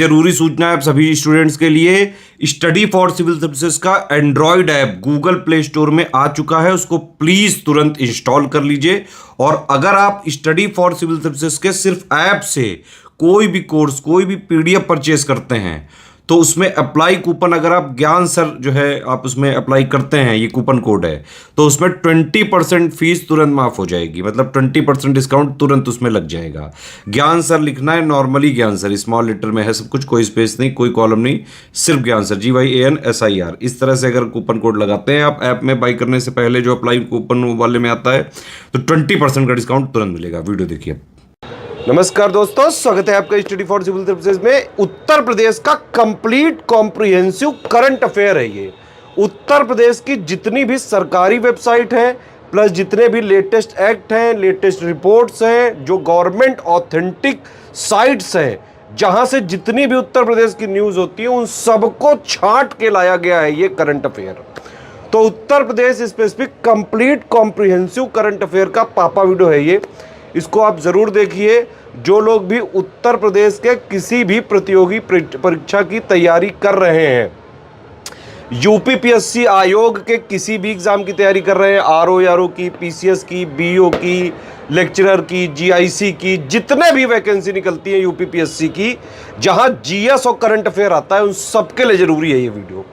जरूरी सूचना है आप सभी स्टूडेंट्स के लिए। स्टडी फॉर सिविल सर्विसेज का Android app Google play store में आ चुका है, उसको प्लीज तुरंत इंस्टॉल कर लीजिए। और अगर आप स्टडी फॉर सिविल सर्विसेज के सिर्फ ऐप से कोई भी कोर्स, कोई भी पीडीएफ परचेज करते हैं तो उसमें अप्लाई कूपन, अगर आप ज्ञान सर जो है आप उसमें अप्लाई करते हैं, ये कूपन कोड है, तो उसमें 20% फीस तुरंत माफ हो जाएगी। मतलब 20% डिस्काउंट तुरंत उसमें लग जाएगा। ज्ञान सर लिखना है, नॉर्मली ज्ञान सर, स्मॉल लेटर में है सब कुछ, कोई स्पेस नहीं, कोई कॉलम नहीं, सिर्फ ज्ञान सर, GYANSIR। इस तरह से अगर कूपन कोड लगाते हैं आप ऐप में बाई करने से पहले, जो अप्लाई कूपन वाले में आता है, तो 20% का डिस्काउंट तुरंत मिलेगा। वीडियो देखिए। नमस्कार दोस्तों, स्वागत है आपका स्टडी फॉर सिविल सर्विसेज में। उत्तर प्रदेश का कंप्लीट कॉम्प्रिहेंसिव करंट अफेयर है ये। उत्तर प्रदेश की जितनी भी सरकारी वेबसाइट हैं, प्लस जितने भी लेटेस्ट एक्ट हैं, लेटेस्ट रिपोर्ट्स हैं, जो गवर्नमेंट ऑथेंटिक साइट्स हैं, जहां से जितनी भी उत्तर प्रदेश की न्यूज होती है, उन सबको छांट के लाया गया है ये करंट अफेयर। तो Uttar Pradesh specific complete comprehensive current affair का पापा वीडियो है ये। इसको आप जरूर देखिए। जो लोग भी उत्तर प्रदेश के किसी भी प्रतियोगी परीक्षा की तैयारी कर रहे हैं, यूपीपीएससी आयोग के किसी भी एग्जाम की तैयारी कर रहे हैं, आरओ की, पीसीएस की, बीओ की, लेक्चरर की, जीआईसी की, जितने भी वैकेंसी निकलती है यूपीपीएससी की, जहां जीएस और करंट अफेयर आता है, उन सबके लिए जरूरी है ये वीडियो।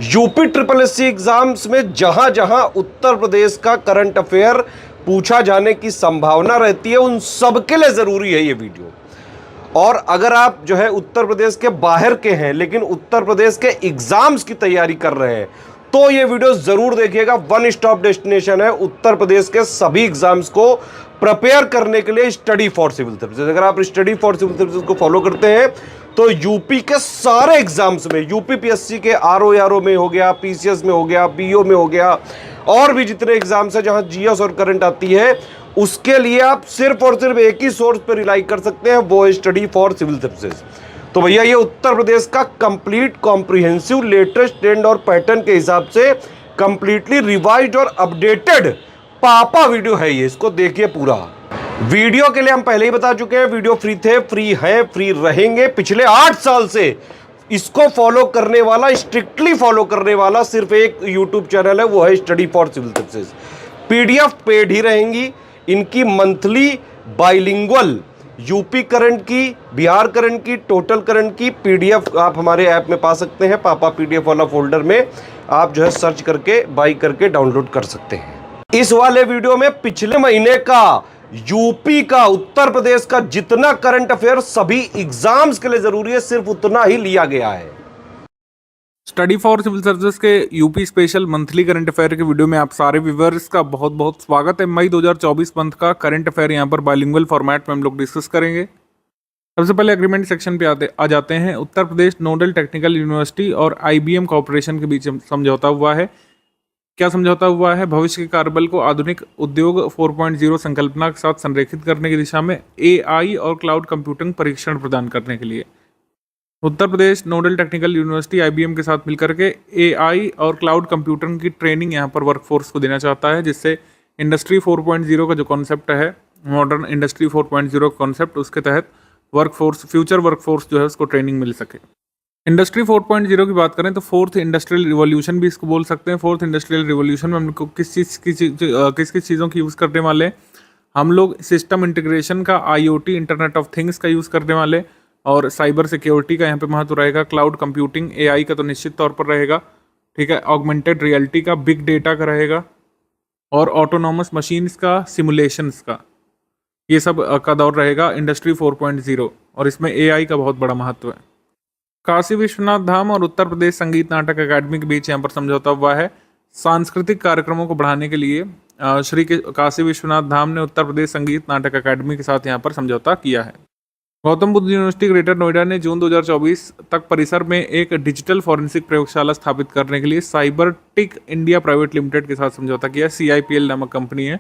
यूपी SSSC एग्जाम्स में जहां जहां उत्तर प्रदेश का करंट अफेयर पूछा जाने की संभावना रहती है, उन सबके लिए जरूरी है ये वीडियो। और अगर आप जो है उत्तर प्रदेश के बाहर के हैं, लेकिन उत्तर प्रदेश के एग्जाम्स की तैयारी कर रहे हैं, तो ये वीडियो जरूर देखिएगा। वन स्टॉप डेस्टिनेशन है उत्तर प्रदेश के सभी एग्जाम्स को प्रिपेयर करने के लिए, स्टडी फॉर सिविल सर्विसेज। अगर आप स्टडी फॉर सिविल सर्विसेज को फॉलो करते हैं तो यूपी के सारे एग्जाम्स में, यूपीपीएससी के आरओ में हो गया, पीसीएस में हो गया, बीओ में हो गया, और भी जितने एग्जाम्स हैं जहां जीएस और करंट आती है, उसके लिए आप सिर्फ और सिर्फ एक ही सोर्स पर रिलाई कर सकते हैं, वो है स्टडी फॉर सिविल सर्विसेज। तो भैया ये उत्तर प्रदेश का कंप्लीट कॉम्प्रिहेंसिव लेटेस्ट ट्रेंड और पैटर्न के हिसाब से कंप्लीटली रिवाइज्ड और अपडेटेड पापा वीडियो है ये। इसको देखिए पूरा। वीडियो के लिए हम पहले ही बता चुके हैं, वीडियो फ्री थे, फ्री है, फ्री रहेंगे। पिछले 8 साल से इसको फॉलो करने वाला, स्ट्रिक्टली फॉलो करने वाला सिर्फ एक यूट्यूब चैनल है, वो है study for civil services. PDF paid ही रहेंगी। इनकी मंथली बाइलिंगुअल यूपी करंट की, बिहार करंट की, टोटल करंट की पीडीएफ आप हमारे ऐप में पा सकते हैं। पापा पीडीएफ वाला फोल्डर में आप जो है सर्च करके, बाई करके डाउनलोड कर सकते हैं। इस वाले वीडियो में पिछले महीने का यूपी का, उत्तर प्रदेश का जितना करंट अफेयर सभी एग्जाम्स के लिए जरूरी है, सिर्फ उतना ही लिया गया है। स्टडी फॉर सिविल सर्विसेज के UP special monthly current affair के वीडियो में आप सारे व्यूअर्स का बहुत बहुत स्वागत है। मई 2024 मंथ का करंट अफेयर यहाँ पर बाइलिंगुअल फॉर्मेट में हम लोग डिस्कस करेंगे। सबसे पहले एग्रीमेंट सेक्शन पे आ जाते हैं। Uttar Pradesh nodal technical university और IBM कॉर्पोरेशन के बीच समझौता हुआ है। क्या समझौता हुआ है? भविष्य के कार्यबल को आधुनिक उद्योग 4.0 संकल्पना के साथ संरेखित करने की दिशा में AI और क्लाउड कंप्यूटिंग परीक्षण प्रदान करने के लिए Uttar Pradesh nodal technical university IBM के साथ मिलकर के AI और क्लाउड कंप्यूटिंग की ट्रेनिंग यहाँ पर वर्कफोर्स को देना चाहता है, जिससे इंडस्ट्री 4.0 का जो कॉन्सेप्ट है, मॉडर्न इंडस्ट्री 4.0 कॉन्सेप्ट, उसके तहत वर्कफोर्स, फ्यूचर वर्कफोर्स जो है उसको ट्रेनिंग मिल सके। इंडस्ट्री 4.0 की बात करें तो फोर्थ इंडस्ट्रियल रिवॉल्यूशन भी इसको बोल सकते हैं। फोर्थ इंडस्ट्रियल रिवॉल्यूशन में हम लोग किस किस चीज़ों की यूज़ करने वाले? हम लोग सिस्टम इंटीग्रेशन का, IoT इंटरनेट ऑफ थिंग्स का यूज़ करने वाले, और साइबर सिक्योरिटी का यहाँ पे महत्व रहेगा। क्लाउड कंप्यूटिंग, AI का तो निश्चित तौर पर रहेगा, ठीक है। ऑगमेंटेड रियलिटी का, बिग डेटा का रहेगा, और ऑटोनॉमस मशीन्स का, सिमुलेशंस का, ये सब का दौर रहेगा इंडस्ट्री 4.0, और इसमें AI का बहुत बड़ा महत्व है। काशी विश्वनाथ धाम और उत्तर प्रदेश संगीत नाटक अकादमी के बीच यहाँ पर समझौता हुआ है। सांस्कृतिक कार्यक्रमों को बढ़ाने के लिए श्री काशी विश्वनाथ धाम ने उत्तर प्रदेश संगीत नाटक अकादमी के साथ यहाँ पर समझौता किया है। गौतम बुद्ध यूनिवर्सिटी ग्रेटर नोएडा ने जून 2024 तक परिसर में एक डिजिटल फॉरेंसिक प्रयोगशाला स्थापित करने के लिए साइबरटिक इंडिया प्राइवेट लिमिटेड के साथ समझौता किया। CIPL नामक कंपनी है,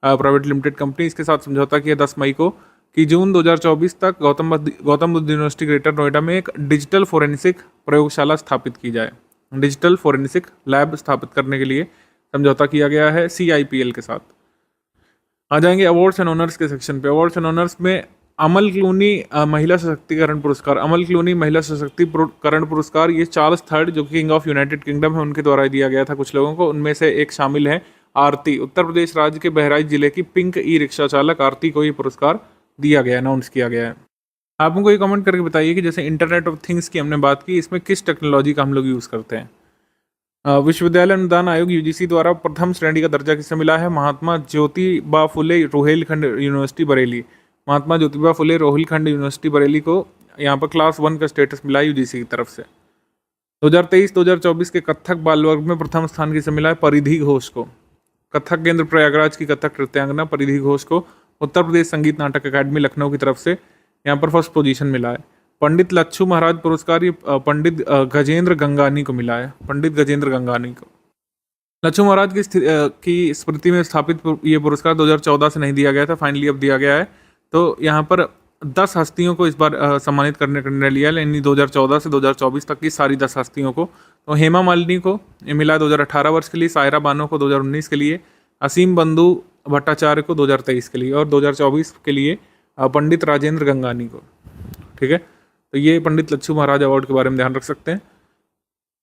प्राइवेट लिमिटेड कंपनी, इसके साथ समझौता किया 10 मई को कि जून 2024 तक गौतम बुद्ध यूनिवर्सिटी ग्रेटर नोएडा में एक डिजिटल फोरेंसिक प्रयोगशाला स्थापित की जाए। डिजिटल फोरेंसिक लैब स्थापित करने के लिए समझौता किया गया है CIPL के साथ। आ जाएंगे अवार्ड्स एंड ऑनर्स के सेक्शन पे। अवार्ड्स एंड ऑनर्स में अमल क्लूनी महिला सशक्तिकरण पुरस्कार, अमल क्लूनी महिला सशक्तिकरण पुरस्कार, ये चार्ल्स थर्ड जो कि किंग ऑफ यूनाइटेड किंगडम है उनके द्वारा दिया गया था कुछ लोगों को। उनमें से एक शामिल है आरती। उत्तर प्रदेश राज्य के बहराइच जिले की पिंक ई रिक्शा चालक आरती को ये पुरस्कार दिया गया, अनाउंस किया गया है। आप हमको ये कमेंट करके बताइए कि जैसे इंटरनेट ऑफ थिंग्स की हमने बात की, इसमें किस टेक्नोलॉजी का हम लोग यूज़ करते हैं। विश्वविद्यालय अनुदान आयोग यूजीसी द्वारा प्रथम श्रेणी का दर्जा किसे मिला है? महात्मा ज्योतिबा फुले रोहिलखंड यूनिवर्सिटी बरेली। महात्मा ज्योतिबा फुले रोहिलखंड यूनिवर्सिटी बरेली को यहाँ पर क्लास 1 का स्टेटस मिला है यूजीसी की तरफ से। 2023-2024 के कथक बाल वर्ग में प्रथम स्थान किसे मिला है? परिधि घोष को। कथक केंद्र प्रयागराज की कथक नृत्यांगना परिधि घोष को उत्तर प्रदेश संगीत नाटक अकादमी लखनऊ की तरफ से यहाँ पर फर्स्ट पोजीशन मिला है। पंडित लच्छू महाराज पुरस्कार ये पंडित गजेंद्र गंगानी को मिला है, पंडित गजेंद्र गंगानी को। लच्छू महाराज की स्मृति में स्थापित ये पुरस्कार 2014 से नहीं दिया गया था, फाइनली अब दिया गया है। तो यहाँ पर 10 हस्तियों को इस बार सम्मानित करने का निर्णय लिया है, यानी 2014 से 2024 तक की सारी 10 हस्तियों को। तो हेमा मालिनी को ये मिला 2018 वर्ष के लिए, सायरा बानो को 2019 के लिए, असीम बंधु भट्टाचार्य को 2023 के लिए और 2024 के लिए पंडित राजेंद्र गंगानी को। ठीक है, तो ये पंडित लच्छू महाराज अवार्ड के बारे में ध्यान रख सकते हैं।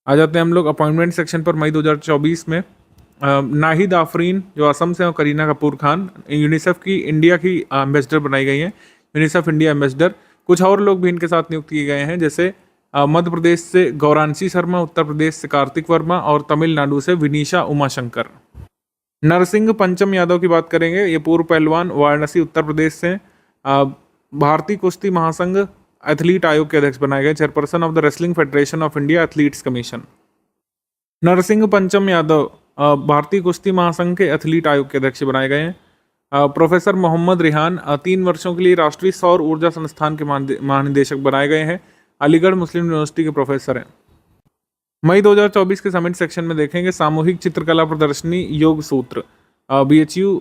आ जाते हैं हम लोग अपॉइंटमेंट सेक्शन पर। मई 2024 में नाहिद आफरीन जो असम से, और करीना कपूर खान यूनिसेफ की इंडिया की एम्बेसडर बनाई गई हैं, यूनिसेफ इंडिया एम्बेसडर। कुछ और लोग भी इनके साथ नियुक्त किए गए हैं, जैसे मध्य प्रदेश से गौरांशी शर्मा, उत्तर प्रदेश से कार्तिक वर्मा और तमिलनाडु से विनीशा उमाशंकर। नरसिंह पंचम यादव की बात करेंगे, ये पूर्व पहलवान, वाराणसी उत्तर प्रदेश से। भारतीय कुश्ती महासंघ एथलीट आयोग के अध्यक्ष बनाए गए, chairperson of the wrestling federation of India athletes commission. Narsingh Pancham Yadav भारतीय कुश्ती महासंघ के एथलीट आयोग के अध्यक्ष बनाए गए हैं। प्रोफेसर मोहम्मद रिहान 3 वर्षों के लिए राष्ट्रीय सौर ऊर्जा संस्थान के महानिदेशक बनाए गए हैं, अलीगढ़ मुस्लिम यूनिवर्सिटी के प्रोफेसर हैं। मई 2024 के समिट सेक्शन में देखेंगे सामूहिक चित्रकला प्रदर्शनी योग सूत्र, BHU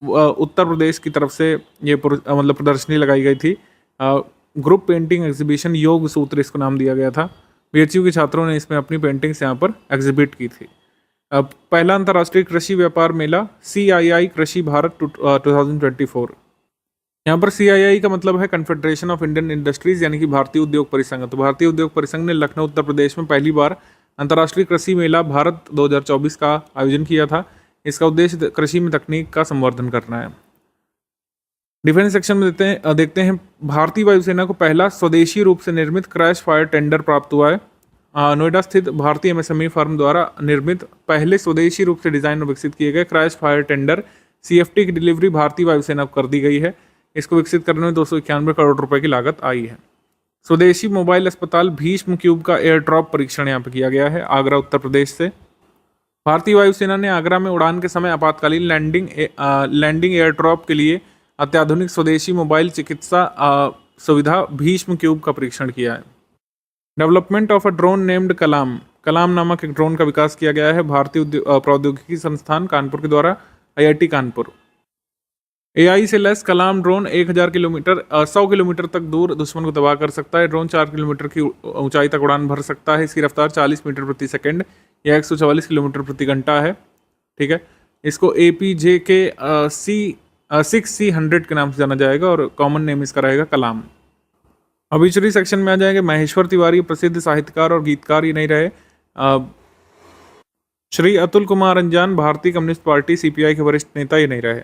उत्तर प्रदेश की तरफ से ये मतलब प्रदर्शनी लगाई गई थी। ग्रुप पेंटिंग एग्जीबिशन योग सूत्र इसको नाम दिया गया था। BHU के छात्रों ने इसमें अपनी पेंटिंग्स यहाँ पर एग्जिबिट की थी। पहला अंतर्राष्ट्रीय कृषि व्यापार मेला CII कृषि भारत 2024। यहाँ पर CII का मतलब है कन्फेडरेशन ऑफ इंडियन इंडस्ट्रीज, यानी कि भारतीय उद्योग परिसंघ। तो भारतीय उद्योग परिसंघ ने लखनऊ उत्तर प्रदेश में पहली बार अंतर्राष्ट्रीय कृषि मेला भारत 2024 का आयोजन किया था। इसका उद्देश्य कृषि में तकनीक का संवर्धन करना है। डिफेंस सेक्शन में देखते हैं भारतीय वायुसेना को पहला स्वदेशी रूप से निर्मित क्रैश फायर टेंडर प्राप्त हुआ है। नोएडा स्थित भारतीय MSME फर्म द्वारा निर्मित पहले स्वदेशी रूप से डिजाइन और विकसित किए गए क्रैश फायर टेंडर CFT की डिलीवरी भारतीय वायुसेना को कर दी गई है। इसको विकसित करने में 291 करोड़ रुपए की लागत आई है। स्वदेशी मोबाइल अस्पताल भीष्म क्यूब का एयर ड्रॉप परीक्षण यहाँ पे किया गया है, आगरा उत्तर प्रदेश से। भारतीय वायुसेना ने आगरा में उड़ान के समय आपातकालीन लैंडिंग एयर ड्रॉप के लिए अत्याधुनिक स्वदेशी मोबाइल चिकित्सा सुविधा भीष्म क्यूब का परीक्षण किया है। Development of a drone named Kalam नामक एक ड्रोन का विकास किया गया है भारतीय प्रौद्योगिकी संस्थान कानपुर के द्वारा, IIT कानपुर। AI से लैस कलाम ड्रोन 100 किलोमीटर तक दूर दुश्मन को तबाह कर सकता है। ड्रोन 4 किलोमीटर की ऊंचाई तक उड़ान भर सकता है। इसकी रफ्तार 40 मीटर प्रति सेकंड या 144 किलोमीटर प्रति घंटा है। ठीक है, इसको APJK 6C100 के नाम से जाना जाएगा और कॉमन नेम इसका रहेगा कलाम। ऑब्ituary सेक्शन में आ जाएंगे महेश्वर तिवारी, प्रसिद्ध साहित्यकार और गीतकार ही नहीं रहे। श्री अतुल कुमार अंजान, भारतीय कम्युनिस्ट पार्टी CPI के वरिष्ठ नेता ही नहीं रहे।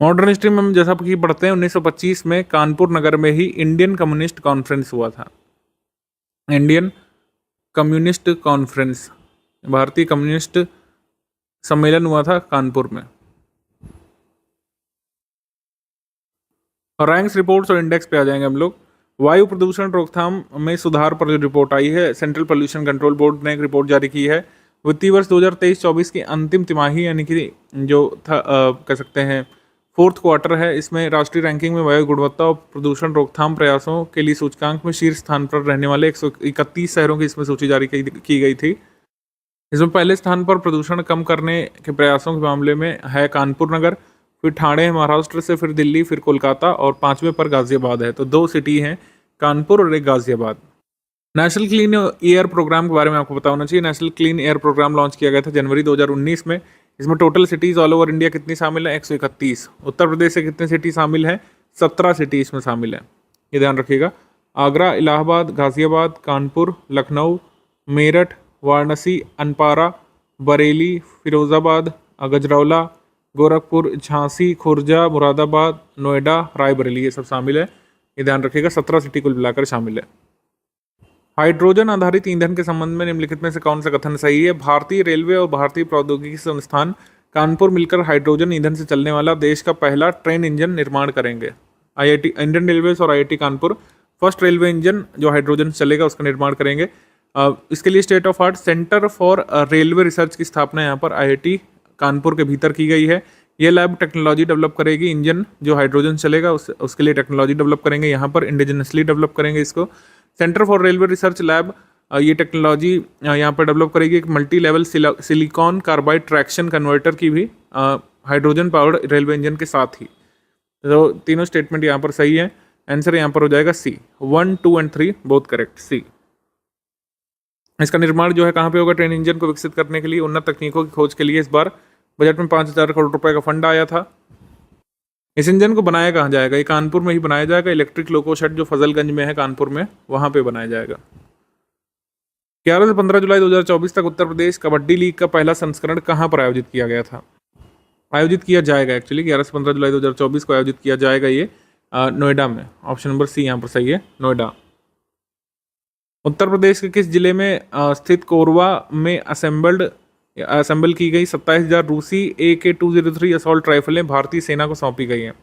मॉडर्न हिस्ट्री में हम जैसा कि पढ़ते हैं 1925 में कानपुर नगर में ही इंडियन कम्युनिस्ट कॉन्फ्रेंस हुआ था। इंडियन कम्युनिस्ट कॉन्फ्रेंस, भारतीय कम्युनिस्ट सम्मेलन हुआ था कानपुर में। रैंक्स रिपोर्ट्स और इंडेक्स पे आ जाएंगे हम लोग। वायु प्रदूषण रोकथाम में सुधार पर जो रिपोर्ट आई है, सेंट्रल पोल्यूशन कंट्रोल बोर्ड ने एक रिपोर्ट जारी की है। वित्तीय वर्ष 2023-24 की अंतिम तिमाही, यानी कि जो था कह सकते हैं 4th क्वार्टर है, इसमें राष्ट्रीय रैंकिंग में वायु गुणवत्ता और प्रदूषण रोकथाम प्रयासों के लिए सूचकांक में शीर्ष स्थान पर रहने वाले 131 शहरों की इसमें सूची जारी की गई थी। इसमें पहले स्थान पर प्रदूषण कम करने के प्रयासों के मामले में है कानपुर नगर, फिर ठाणे महाराष्ट्र से, फिर दिल्ली, फिर कोलकाता और 5वें पर गाजियाबाद है। तो 2 सिटी हैं, कानपुर और एक Ghaziabad. National clean air programme के बारे में आपको पता होना चाहिए। National clean air programme launch किया गया था जनवरी 2019 में। इसमें total cities all over India कितनी शामिल है? 131। उत्तर प्रदेश से कितने सिटी शामिल हैं? 17 सिटी इसमें शामिल है, ये ध्यान रखिएगा। आगरा, इलाहाबाद, गाजियाबाद, कानपुर, लखनऊ, मेरठ, वाराणसी, अनपारा, बरेली, फिरोजाबाद, गजरौला, गोरखपुर, झांसी, खुर्जा, मुरादाबाद, नोएडा, रायबरेली, ये सब शामिल है, ये ध्यान रखिएगा। 17 सिटी कुल मिलाकर शामिल है। हाइड्रोजन आधारित ईंधन के संबंध में निम्नलिखित में से कौन सा कथन सही है? भारतीय रेलवे और भारतीय प्रौद्योगिकी संस्थान कानपुर मिलकर हाइड्रोजन ईंधन से चलने वाला देश का पहला ट्रेन इंजन निर्माण करेंगे। आईआईटी, इंडियन रेलवेज और IIT Kanpur first railway engine जो हाइड्रोजन से चलेगा उसका निर्माण करेंगे। इसके लिए state of art centre for railway research की स्थापना यहाँ पर आईआईटी कानपुर के भीतर की गई है। ये लैब टेक्नोलॉजी डेवलप करेगी, इंजन जो हाइड्रोजन चलेगा उसके लिए टेक्नोलॉजी डेवलप करेंगे, यहाँ पर इंडिजिनसली डेवलप करेंगे इसको। Centre for railway research lab ये टेक्नोलॉजी यहाँ पर डेवलप करेगी एक multi level silicon carbide traction converter की भी हाइड्रोजन पावर्ड रेलवे इंजन के साथ ही। तो तीनों स्टेटमेंट यहाँ पर सही है। आंसर यहाँ पर हो जाएगा सी, 1, 2 एंड 3 बोथ करेक्ट, सी। इसका निर्माण जो है कहाँ पे होगा? ट्रेन इंजन को विकसित करने के लिए उन्नत तकनीकों की खोज के लिए इस बार बजट में 5,000 करोड़ रुपए का फंड आया था। इस इंजन को बनाया कहाँ जाएगा? ये कानपुर में ही बनाया जाएगा। इलेक्ट्रिक लोको शेड जो फजलगंज में है कानपुर में, वहां पे बनाया जाएगा। 11 से 15 जुलाई 2024 तक उत्तर प्रदेश कबड्डी लीग का पहला संस्करण कहाँ पर आयोजित किया गया था? आयोजित किया जाएगा एक्चुअली 11 से 15 जुलाई 2024 को आयोजित किया जाएगा ये नोएडा में। ऑप्शन नंबर सी यहाँ पर सही है, नोएडा। उत्तर प्रदेश के किस जिले में स्थित कोरवा में असेंबल की गई 27,000 रूसी AK-203 असॉल्ट राइफलें भारतीय सेना को सौंपी गई हैं?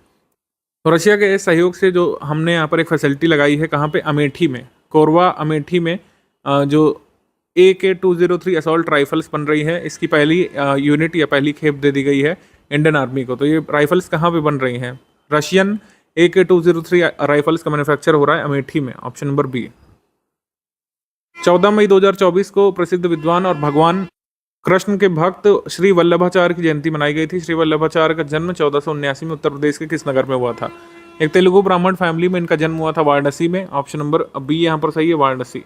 तो रशिया के सहयोग से जो हमने यहाँ पर एक फैसिलिटी लगाई है, कहाँ पे? अमेठी में, कोरवा अमेठी में जो AK-203 असॉल्ट राइफल्स बन रही है, इसकी पहली यूनिट या पहली खेप दे दी गई है इंडियन आर्मी को। तो ये राइफल्स कहाँ पे बन रही हैं? रशियन AK-203 राइफल्स का मैन्युफैक्चर हो रहा है अमेठी में। Option number B. 14 मई 2024 को प्रसिद्ध विद्वान और भगवान कृष्ण के भक्त श्री वल्लभाचार्य की जयंती मनाई गई थी। श्री वल्लभाचार्य का जन्म 1479 में उत्तर प्रदेश के किस नगर में हुआ था? एक तेलुगु ब्राह्मण फैमिली में इनका जन्म हुआ था, वाराणसी में। ऑप्शन नंबर बी यहाँ पर सही है, वाराणसी।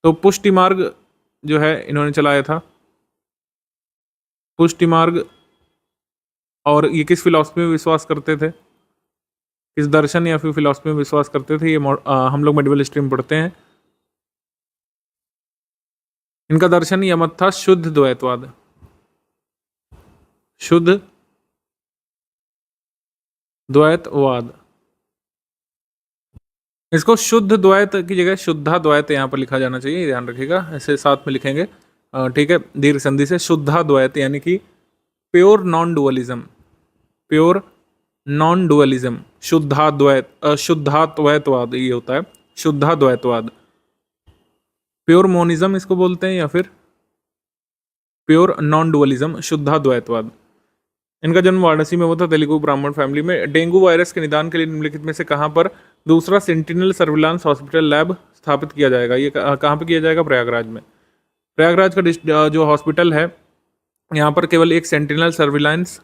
तो पुष्टि मार्ग जो है इन्होंने चलाया था, पुष्टि मार्ग। और ये किस फिलॉसफी में विश्वास करते थे? किस दर्शन या फिर फिलॉसफी में विश्वास करते थे? ये हम लोग मेडिवल हिस्ट्री में पढ़ते हैं। इनका दर्शन यह मत था शुद्ध द्वैतवाद, शुद्ध द्वैतवाद। इसको शुद्ध द्वैत की जगह शुद्धा द्वैत यहाँ पर लिखा जाना चाहिए, ध्यान रखिएगा, ऐसे साथ में लिखेंगे, ठीक है, दीर्घ संधि से। शुद्धा द्वैत यानी कि pure non dualism, pure non dualism. शुद्धाद्वैत, अशुद्धाद्वैतवाद ये होता है, शुद्धाद्वैतवाद। प्योर मोनिज्म इसको बोलते हैं या फिर प्योर नॉन डुअलिज्म, शुद्धाद्वैतवाद। इनका जन्म वाराणसी में हुआ था, तेलुगु ब्राह्मण फैमिली में। डेंगू वायरस के निदान के लिए निम्नलिखित में से कहाँ पर दूसरा सेंटिनल सर्विलांस हॉस्पिटल लैब स्थापित किया जाएगा? ये कहाँ पे किया जाएगा? प्रयागराज में। प्रयागराज का जो हॉस्पिटल है, यहाँ पर केवल एक सेंटिनल सर्विलांस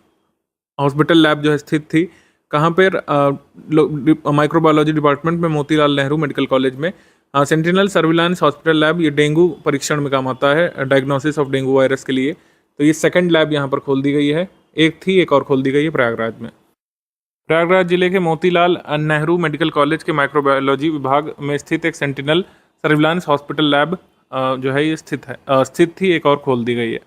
हॉस्पिटल लैब जो है स्थित थी। कहाँ पर? माइक्रोबायोलॉजी डिपार्टमेंट में, मोतीलाल नेहरू मेडिकल कॉलेज में। सेंटिनल सर्विलांस हॉस्पिटल लैब ये डेंगू परीक्षण में काम आता है, डायग्नोसिस ऑफ डेंगू वायरस के लिए। तो ये सेकंड लैब यहाँ पर खोल दी गई है, एक थी, एक और खोल दी गई है प्रयागराज में। प्रयागराज जिले के मोतीलाल नेहरू मेडिकल कॉलेज के माइक्रोबायोलॉजी विभाग में स्थित एक सेंटिनल सर्विलांस हॉस्पिटल लैब जो है ये स्थित थी, एक और खोल दी गई है।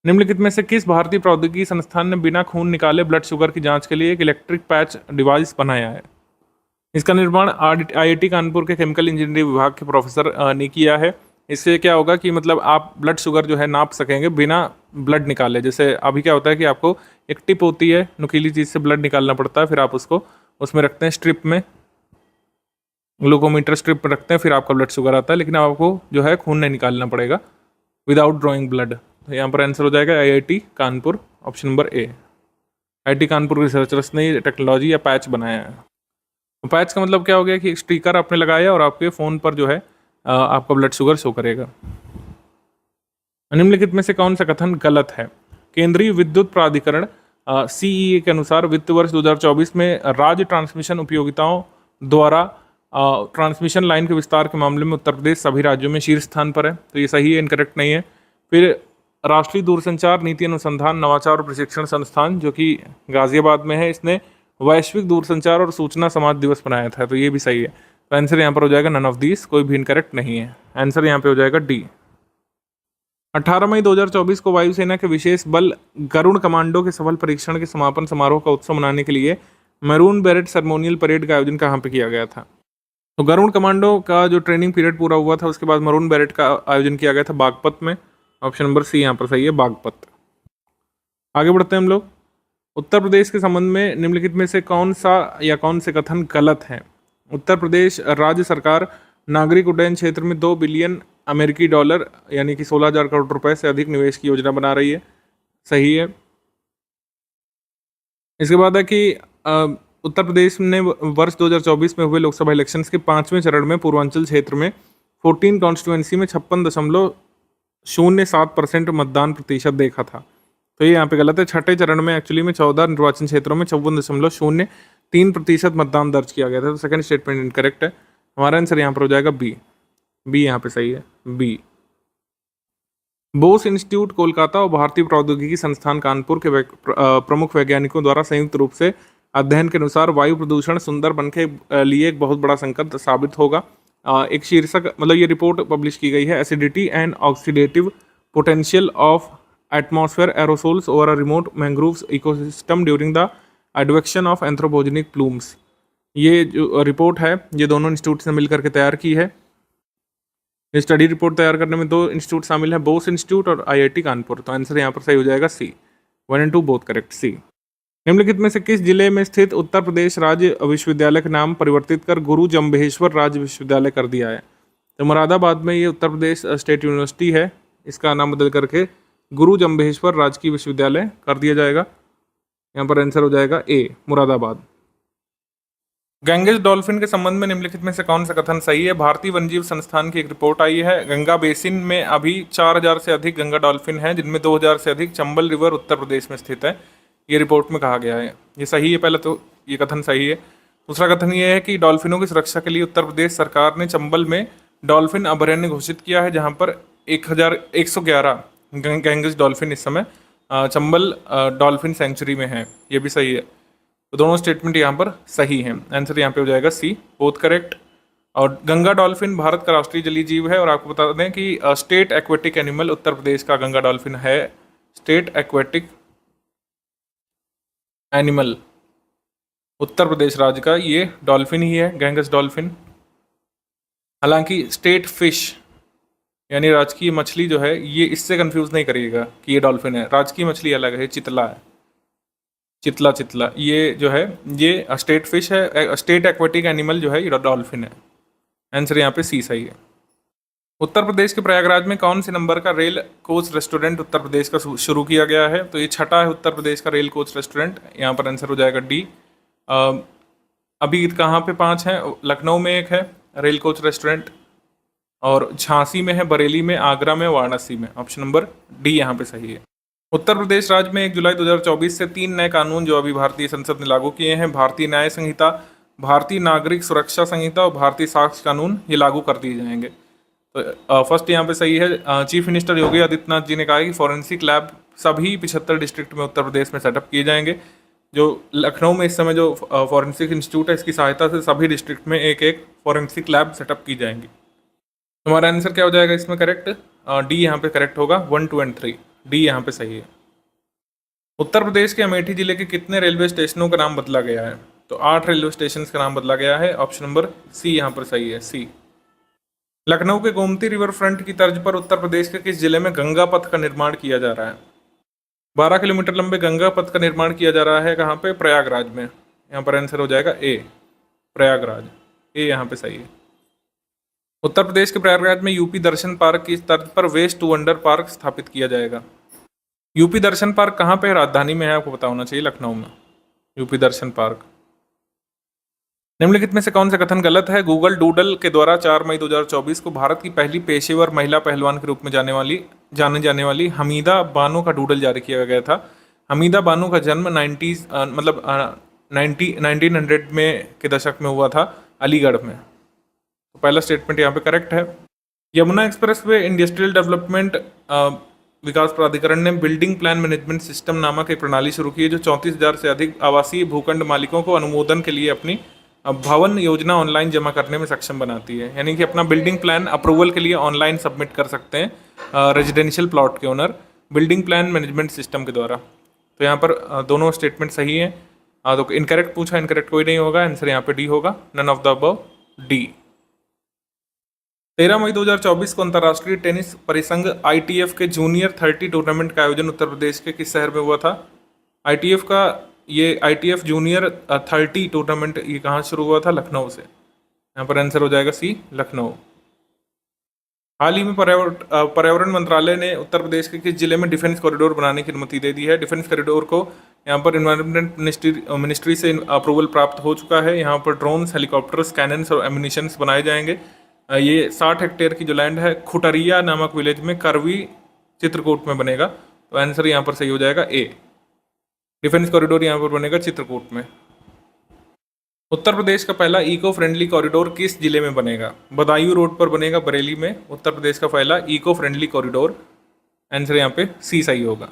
निम्नलिखित में से किस भारतीय प्रौद्योगिकी संस्थान ने बिना खून निकाले ब्लड शुगर की जांच के लिए एक इलेक्ट्रिक पैच डिवाइस बनाया है? इसका निर्माण आईआईटी कानपुर के केमिकल इंजीनियरिंग विभाग के प्रोफेसर ने किया है। इससे क्या होगा कि मतलब आप ब्लड शुगर जो है नाप सकेंगे बिना ब्लड निकाले। जैसे अभी क्या होता है कि आपको एक टिप होती है, नुकीली चीज़ से ब्लड निकालना पड़ता है, फिर आप उसको उसमें रखते हैं स्ट्रिप में, ग्लूकोमीटर स्ट्रिप में रखते हैं, फिर आपका ब्लड शुगर आता है। लेकिन आपको जो है खून नहीं निकालना पड़ेगा विदाउट ड्रॉइंग ब्लड। तो यहाँ पर आंसर हो जाएगा IIT Kanpur, option number A. IIT Kanpur researchers ने टेक्नोलॉजी या पैच बनाया है। तो पैच का मतलब क्या हो गया कि एक स्टिकर आपने लगाया और आपके फ़ोन पर जो है आपका ब्लड शुगर शो करेगा। निम्नलिखित में से कौन सा कथन गलत है? केंद्रीय विद्युत प्राधिकरण CEA के अनुसार वित्त वर्ष 2024 में राज्य ट्रांसमिशन उपयोगिताओं द्वारा ट्रांसमिशन लाइन के विस्तार के मामले में उत्तर प्रदेश सभी राज्यों में शीर्ष स्थान पर है। तो ये सही है, इनकरेक्ट नहीं है। फिर राष्ट्रीय दूरसंचार नीति अनुसंधान नवाचार और प्रशिक्षण संस्थान जो कि गाजियाबाद में है, इसने वैश्विक दूरसंचार और सूचना समाज दिवस मनाया था, तो ये भी सही है। तो आंसर यहाँ पर हो जाएगा नन ऑफ दीज, कोई भी इनकरेक्ट नहीं है। आंसर यहाँ पे हो जाएगा डी। 18 मई 2024 को वायुसेना के विशेष बल गरुड़ कमांडो के सफल परीक्षण के समापन समारोह का उत्सव मनाने के लिए मैरून बेरेट सेरेमोनियल परेड का आयोजन कहाँ पे किया गया था? तो गरुड़ कमांडो का जो ट्रेनिंग पीरियड पूरा हुआ था उसके बाद मैरून बेरेट का आयोजन किया गया था बागपत में। ऑप्शन नंबर सी यहाँ पर सही है, बागपत। आगे बढ़ते हैं हम लोग। उत्तर प्रदेश के संबंध में निम्नलिखित में से कौन सा या कौन से कथन गलत है? उत्तर प्रदेश राज्य सरकार नागरिक उड्डयन क्षेत्र में 2 बिलियन अमेरिकी डॉलर यानी कि 16,000 करोड़ रुपए से अधिक निवेश की योजना बना रही है। सही है। इसके बाद है कि उत्तर प्रदेश ने वर्ष 2024 में हुए लोकसभा इलेक्शंस के 5वें चरण में पूर्वांचल क्षेत्र में 14 कॉन्स्टिट्यूएंसी में 56.07% मतदान प्रतिशत देखा था। तो ये यहाँ पे गलत है। छठे चरण में एक्चुअली में 14 निर्वाचन क्षेत्रों में 54.03% मतदान दर्ज किया गया था। तो सेकंड स्टेटमेंट इनकरेक्ट है। हमारा आंसर यहाँ पर हो जाएगा बी। बी यहाँ पे सही है, बी। बोस इंस्टीट्यूट कोलकाता और भारतीय प्रौद्योगिकी संस्थान कानपुर के प्रमुख वैज्ञानिकों द्वारा संयुक्त रूप से अध्ययन के अनुसार वायु प्रदूषण सुंदरबन के लिए एक बहुत बड़ा संकट साबित होगा। एक शीर्षक मतलब ये रिपोर्ट पब्लिश की गई है, acidity and oxidative potential of atmosphere aerosols over a remote mangroves ecosystem during the advection of anthropogenic plumes. ये जो रिपोर्ट है ये दोनों इंस्टीट्यूट ने मिलकर के तैयार की है। ये स्टडी रिपोर्ट तैयार करने में 2 इंस्टीट्यूट शामिल हैं, बोस इंस्टीट्यूट और आईआईटी कानपुर। तो आंसर यहाँ पर सही हो जाएगा सी। 1 और 2 बोथ करेक्ट, सी। निम्नलिखित में से किस जिले में स्थित उत्तर प्रदेश राज्य विश्वविद्यालय का नाम परिवर्तित कर गुरु जम्भेश्वर राज्य विश्वविद्यालय कर दिया है? तो मुरादाबाद में ये उत्तर प्रदेश स्टेट यूनिवर्सिटी है, इसका नाम बदल करके गुरु जम्भेश्वर राजकीय विश्वविद्यालय कर दिया जाएगा। यहाँ पर आंसर हो जाएगा ए, मुरादाबाद। गैंगेस डॉल्फिन के संबंध में निम्नलिखित में से कौन सा कथन सही है? भारतीय वन्यजीव संस्थान की एक रिपोर्ट आई है, गंगा बेसिन में अभी 4,000 से अधिक गंगा डॉल्फिन हैं, जिनमें 2,000 से अधिक चंबल रिवर उत्तर प्रदेश में स्थित है। ये रिपोर्ट में कहा गया है। ये सही है, पहले तो ये कथन सही है। दूसरा कथन ये है कि डॉल्फिनों की सुरक्षा के लिए उत्तर प्रदेश सरकार ने चंबल में डॉल्फिन अभयारण्य घोषित किया है, जहाँ पर 1,111 गैंगेस डॉल्फिन इस समय चंबल डॉल्फिन सेंचुरी में है। ये भी सही है। तो दोनों स्टेटमेंट यहाँ पर सही हैं। आंसर यहाँ पे हो जाएगा सी, बोथ करेक्ट। और गंगा डॉल्फिन भारत का राष्ट्रीय जलीय जीव है। और आपको बता दें कि state aquatic animal Uttar Pradesh का गंगा डॉल्फिन है। State aquatic animal Uttar Pradesh राज्य का ये डॉल्फिन ही है, गैंगस डॉल्फिन। हालांकि स्टेट फिश यानी राजकीय मछली जो है ये इससे कंफ्यूज नहीं करिएगा कि ये डॉल्फिन है। राजकीय मछली अलग है, चितला है, चितला। ये जो है ये स्टेट फिश है, स्टेट एक्वेटिक एनिमल जो है ये डॉल्फिन है। आंसर यहाँ पे सी सही है। उत्तर प्रदेश के प्रयागराज में कौन से नंबर का rail coach restaurant Uttar Pradesh का शुरू किया गया है? तो ये छठा है उत्तर प्रदेश का रेल कोच रेस्टोरेंट। यहाँ पर आंसर हो जाएगा डी। अभी कहाँ पे 5 हैं? लखनऊ में एक है रेल कोच रेस्टोरेंट, और झांसी में है, बरेली में, आगरा में, वाराणसी में। ऑप्शन नंबर डी यहाँ पे सही है। उत्तर प्रदेश राज्य में 1 जुलाई 2024 से 3 नए कानून जो अभी भारतीय संसद ने लागू किए हैं, भारतीय न्याय संहिता, भारतीय नागरिक सुरक्षा संहिता और भारतीय साक्ष्य कानून, ये लागू कर दिए जाएंगे। तो फर्स्ट यहाँ पे सही है। चीफ मिनिस्टर योगी आदित्यनाथ जी ने कहा कि फॉरेंसिक लैब सभी 75 डिस्ट्रिक्ट में उत्तर प्रदेश में सेटअप किए जाएंगे। जो लखनऊ में इस समय जो फॉरेंसिक इंस्टीट्यूट है, इसकी सहायता से सभी डिस्ट्रिक्ट में एक एक फॉरेंसिक लैब सेटअप की जाएंगी। हमारा आंसर क्या हो जाएगा इसमें करेक्ट? डी यहाँ पे करेक्ट होगा। 1, 2 और 3 डी यहाँ पे सही है। उत्तर प्रदेश के अमेठी जिले के कितने रेलवे स्टेशनों का नाम बदला गया है? तो 8 रेलवे स्टेशन का नाम बदला गया है। ऑप्शन नंबर सी यहाँ पर सही है, सी। लखनऊ के गोमती रिवर फ्रंट की तर्ज पर उत्तर प्रदेश के किस जिले में गंगा पथ का निर्माण किया जा रहा है? 12 किलोमीटर लंबे गंगा पथ का निर्माण किया जा रहा है। कहाँ पे? प्रयागराज में। यहाँ पर आंसर हो जाएगा ए, प्रयागराज। ए यहाँ पे सही है। उत्तर प्रदेश के प्रयागराज में यूपी दर्शन पार्क की तर्ज पर वेस्ट टू वंडर पार्क स्थापित किया जाएगा। यूपी दर्शन पार्क कहाँ पे है? राजधानी में है, आपको पता होना चाहिए, लखनऊ में यूपी दर्शन पार्क। निम्नलिखित में से कौन सा कथन गलत है? गूगल डूडल के द्वारा 4 मई 2024 को भारत की पहली पेशेवर महिला पहलवान के रूप में जाने जाने वाली हमीदा बानो का डूडल जारी किया गया था। हमीदा बानो का जन्म 1900 में के दशक में हुआ था, अलीगढ़ में। तो पहला स्टेटमेंट यहाँ पे करेक्ट है। Yamuna expressway industrial development विकास प्राधिकरण ने बिल्डिंग प्लान मैनेजमेंट सिस्टम नामक एक प्रणाली शुरू की है जो 34,000 से अधिक आवासीय भूखंड मालिकों को अनुमोदन के लिए अपनी भवन योजना ऑनलाइन जमा करने में सक्षम बनाती है। यानी कि अपना बिल्डिंग प्लान अप्रूवल के लिए ऑनलाइन सबमिट कर सकते हैं रेजिडेंशियल प्लॉट के owner building plan management system के द्वारा। तो यहाँ पर दोनों स्टेटमेंट सही हैं। तो इनकरेक्ट पूछा, इनकरेक्ट कोई नहीं होगा, आंसर यहाँ पे डी होगा, none of the above, D. 13 मई 2024 को अंतर्राष्ट्रीय टेनिस परिसंघ ITF के जूनियर 30 टूर्नामेंट का आयोजन उत्तर प्रदेश के किस शहर में हुआ था? ITF जूनियर 30 टूर्नामेंट ये कहाँ शुरू हुआ था? लखनऊ से। यहाँ पर आंसर हो जाएगा सी, लखनऊ। हाल ही में पर्यावरण मंत्रालय ने उत्तर प्रदेश के किस जिले में डिफेंस कॉरिडोर बनाने की अनुमति दे दी है? डिफेंस कॉरिडोर को यहाँ पर इन्वायरमेंट मिनिस्ट्री से अप्रूवल प्राप्त हो चुका है। यहाँ पर ड्रोन्स, हेलीकॉप्टर्स, कैनन्स और एम्यूनिशंस बनाए जाएंगे। ये 60 हेक्टेयर की जो लैंड है खुटरिया नामक विलेज में करवी चित्रकूट में बनेगा। तो आंसर यहाँ पर सही हो जाएगा ए, डिफेंस कॉरिडोर यहाँ पर बनेगा चित्रकूट में। उत्तर प्रदेश का पहला इको फ्रेंडली कॉरिडोर किस जिले में बनेगा? बदायूं रोड पर बनेगा, बरेली में। उत्तर प्रदेश का पहला इको फ्रेंडली कॉरिडोर, आंसर यहाँ पे सी सही होगा।